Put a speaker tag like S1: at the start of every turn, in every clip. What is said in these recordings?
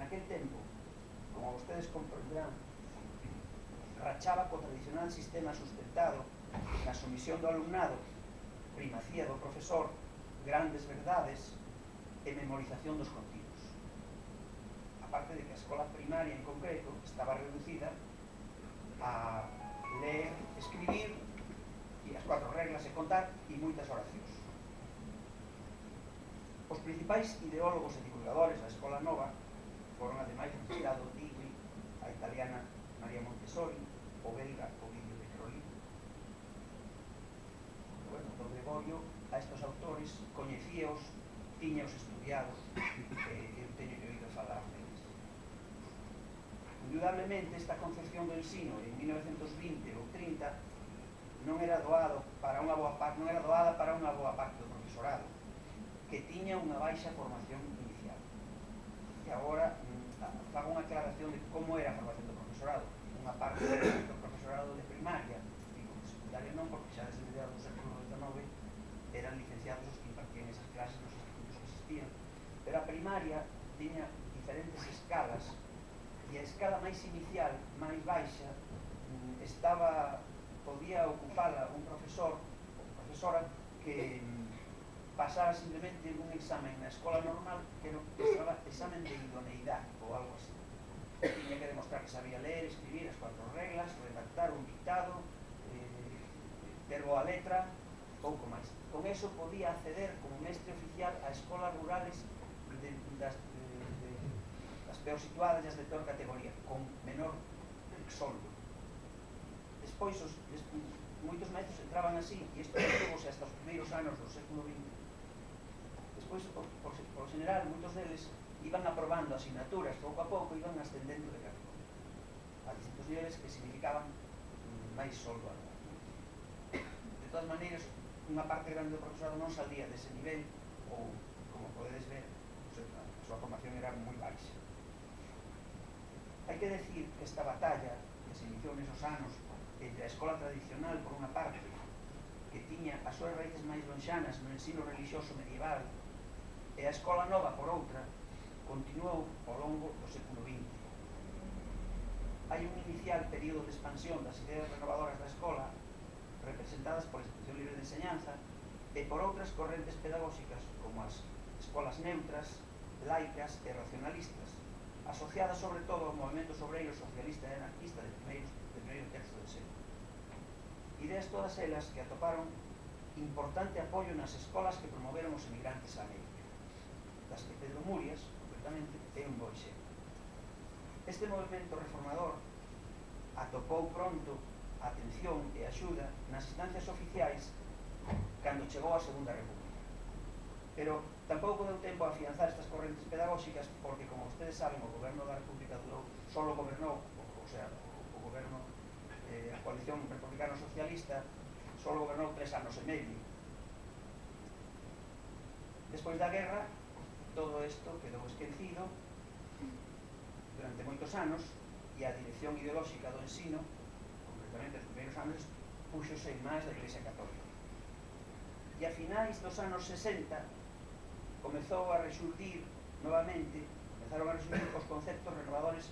S1: Naquel tempo, como vostedes comprenderán, rachaba co tradicional sistema sustentado na sumisión do alumnado, primacía do profesor, grandes verdades e memorización dos contidos. Aparte de que a escola primaria en concreto estaba reducida a ler, escribir e as 4 reglas e contar e moitas oracións. Os principais ideólogos e divulgadores da escola nova foron ademais o citado Dewey, a italiana María Montessori, o belga Ovidio de Crolí. Bueno, do Gregorio a estes autores coñecíaos, tiñaos estudiados e eu teño oído falar deles. Indudablemente esta concepción do ensino en 1920 ou 30 non era doada para unha boa parte do profesorado, que tiña unha baixa formación inicial. E agora fago unha aclaración de como era a formación do profesorado. Unha parte do profesorado de primaria, digo, de secundaria non, porque xa desde mediados do século XIX eran licenciados os que impartían esas clases nos institutos que existían, pero a primaria tiña diferentes escalas e a escala máis inicial, máis baixa, podía ocupala un profesor ou profesora que pasara simplemente un examen na escola normal que era o examen de idoneidade ou algo así. Tiña que demostrar que sabía ler, escribir as 4 reglas, redactar un dictado, ter boa letra, pouco máis. Con eso podía acceder como mestre oficial a escolas rurales das peor situadas e as de peor categoría, con menor soldo. Despois, moitos maestros entraban así, e isto mantuvo hasta os primeiros anos do século XX. Despois, por general, moitos deles iban aprobando asignaturas, pouco a pouco iban ascendendo de categoría a distintos niveles que significaban máis soldo anual. De todas maneiras, unha parte grande do profesorado non salía dese nivel, ou, como podedes ver, a súa formación era moi baixa. Hai que decir que esta batalla que se iniciou nesos anos entre a escola tradicional, por unha parte, que tiña as súas raíces máis lonxanas no ensino religioso medieval, e a escola nova, por outra, continuou ao longo do século XX. Hai un inicial período de expansión das ideas renovadoras da escola, representadas por a institución libre de enseñanza, e por outras correntes pedagóxicas, como as escolas neutras, laicas e racionalistas, asociadas sobre todo ao movimento obreiro socialista e anarquista de primeiro terzo do século. Ideas todas elas que atoparon importante apoio nas escolas que promoveron os emigrantes a América, das que Pedro Murias, concretamente, é un bo exemplo. Este movimento reformador atopou pronto a atención e axuda nas instancias oficiais cando chegou a Segunda República. Pero tampouco deu tempo a afianzar estas correntes pedagóxicas porque, como vostedes saben, o goberno da República solo gobernou, o sea, o goberno, a coalición republicano-socialista, solo gobernou 3 anos e medio. Despois da guerra, todo isto quedou esquecido durante moitos anos e a dirección ideolóxica do ensino, concretamente os primeiros anos, púxose en máis da Iglesia Católica. E a finais dos anos 60 comezou a resurdir novamente, comezaron a resurdir os conceptos renovadores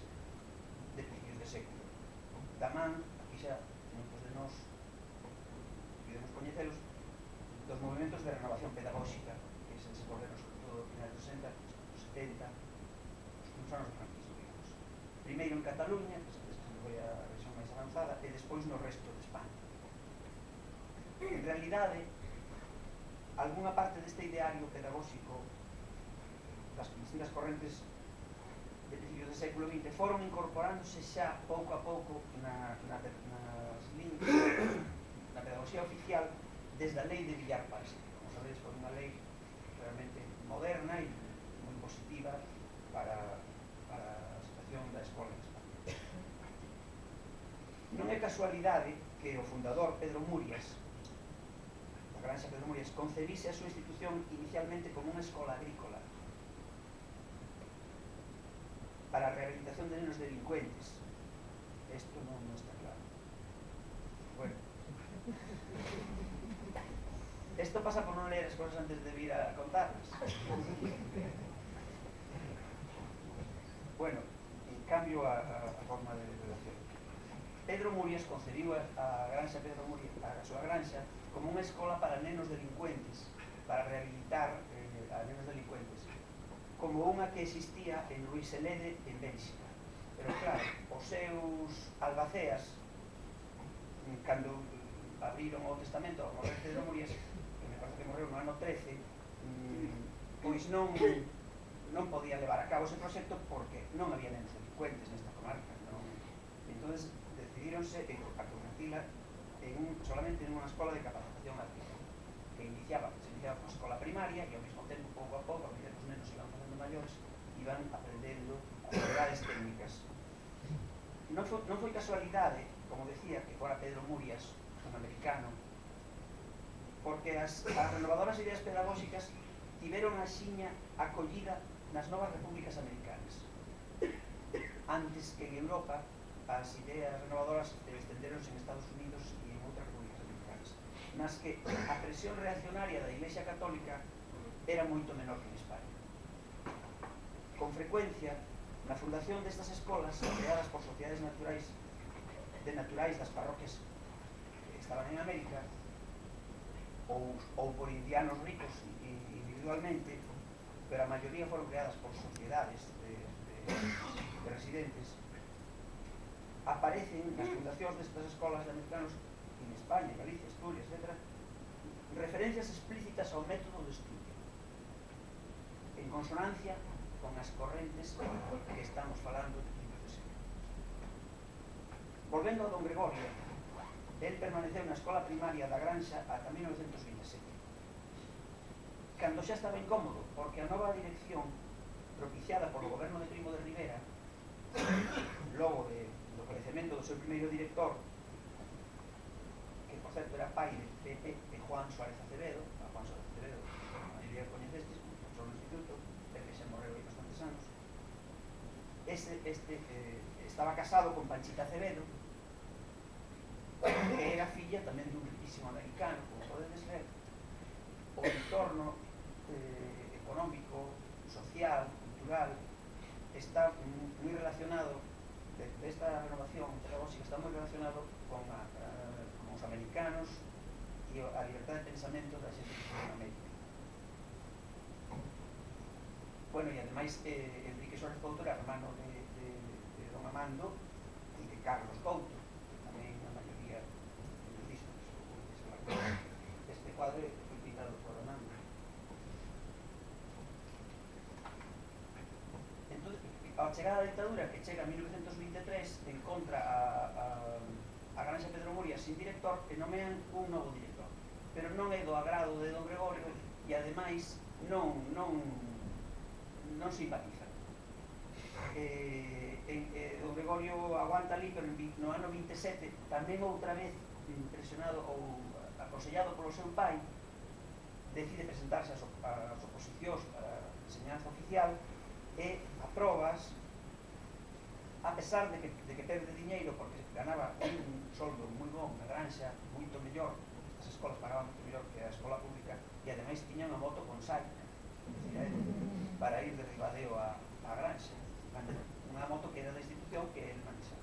S1: de principios de século. Da man, aquí xa moitos de nós podemos coñecelos, dos movimentos de renovación pedagóxica que se desenvolveron sobre todo a finais dos 60, dos 70, os anos do franquismo, digamos. Primeiro en Cataluña, que foi a región máis avanzada, e despois no resto de España. En realidade, algunha parte deste ideario pedagóxico das distintas correntes de principios do século XX foron incorporándose xa pouco a pouco na pedagogía oficial desde a lei de Villar-Paz. Como sabedes, foi unha lei realmente moderna e moi positiva para a situación da escola en España. Non é casualidade que o fundador Pedro Murias, da Granxa Pedro Murias, concebise a súa institución inicialmente como unha escola agrícola para a rehabilitación de nenos delincuentes. Isto non está claro. Bueno, isto pasa por non ler as cosas antes de vir a contarlas. Bueno, en cambio a forma de relación. Pedro Murias concebiu a granxa Pedro Murias, a súa granxa, como unha escola para nenos delincuentes, para rehabilitar a nenos delincuentes, como unha que existía en Ruiselede, en Bélxica. Pero claro, os seus albaceas, cando abriron o testamento ao morrer Pedro Murias, que me parece que morreu no ano 13, pois non podía levar a cabo ese proxecto porque non había nenos delincuentes nesta comarca, non? Entón, decidíronse a convertila solamente en unha escola de capacitación agrícola, que se iniciaba con escola primaria e ao mesmo tempo, pouco a pouco, a medida que os nenos iban facendo maiores, iban aprendendo as habilidades técnicas. Non foi casualidade, como decía, que fora Pedro Murias, un americano, porque as renovadoras ideas pedagóxicas tiveron axiña acollida nas novas repúblicas americanas. Antes que en Europa, as ideas renovadoras estenderonse en Estados Unidos e en outras repúblicas americanas, nas que a presión reaccionaria da Iglesia Católica era moito menor que en España. Con frecuencia, na fundación destas escolas, creadas por sociedades naturais das parroquias que estaban en América, ou por indianos ricos individualmente, pero a maioría foron creadas por sociedades de residentes, aparecen nas fundacións destas escolas de americanos en España, Galicia, Asturias, etc., referencias explícitas ao método de estudio, en consonancia con as correntes que estamos falando de principios de siglo. Volvendo a don Gregorio, el permaneceu na escola primaria da Granxa ata 1927, cando xa estaba incómodo, porque a nova dirección, propiciada polo goberno de Primo de Rivera, logo do falecemento do seu primeiro director, que por certo era pai de Pepe e Juan Suárez Acevedo, a Juan Suárez Acevedo, a maioría coñecestes, profesor do instituto, Pepe xa morreu hai bastantes anos. Estaba casado con Panchita Acevedo, que era filla tamén dun riquísimo americano, como podedes ver. O entorno económico, social, cultural, está moi relacionado, desta renovación pedagóxica está moi relacionado con os americanos e a libertad de pensamento da xente que vive en América. Bueno, e ademais Enrique Suárez Couto era hermano de don Amando e de Carlos Couto, que tamén a maioría de discos. Este cuadro foi pintado por Amando. Entón, ao chegar a dictadura, que chega en 1923, encontra a Granxa Pedro Murias sin director e nomean un novo director, pero non é do agrado de don Gregorio e ademais non simpatiza. Don Gregorio aguanta ali, pero no ano 27, tamén outra vez presionado ou aconsellado polo seu pai, decide presentarse ás oposicións para a enseñanza oficial e aprobas, a pesar de que perde diñeiro porque ganaba un soldo moi bon na Granxa, moito mellor, as escolas pagaban moito mellor que a escola pública, e ademais tiña unha moto con saia para ir de Ribadeo a Granxa, unha moto que era da institución que el manexaba.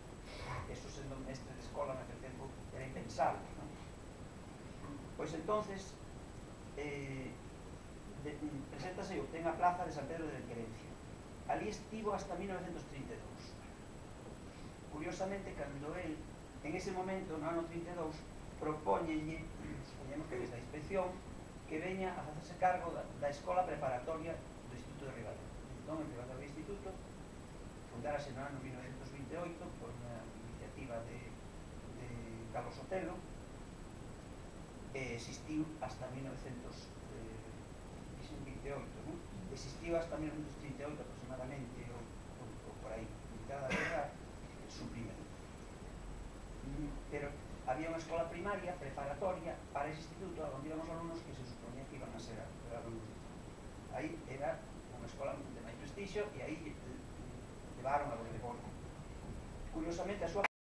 S1: Eso, sendo mestre de escola naquele tempo, era impensable, non? Pois entonces preséntase e obtén a plaza de San Pedro de Querencia. Ali estivo hasta 1932. Curiosamente, cando el, en ese momento, no ano 32, propóñenlle, supoñemos que desde a inspección, que veña a facerse cargo da escola preparatoria do Instituto de Ribadeo. Entón, en Ribadeo do Instituto, fundárase no ano 1928 por unha iniciativa de Carlos Sotelo, e existiu hasta 1928, non? Existiu hasta 1938 aproximadamente, ou por aí, mitad da guerra, suprime. Pero había unha escola primaria preparatoria para ese instituto onde iban os alumnos que se suponía que iban a ser alumnos. Aí era unha escola de máis prestixio e aí levaron a Gregorio. Curiosamente, a súa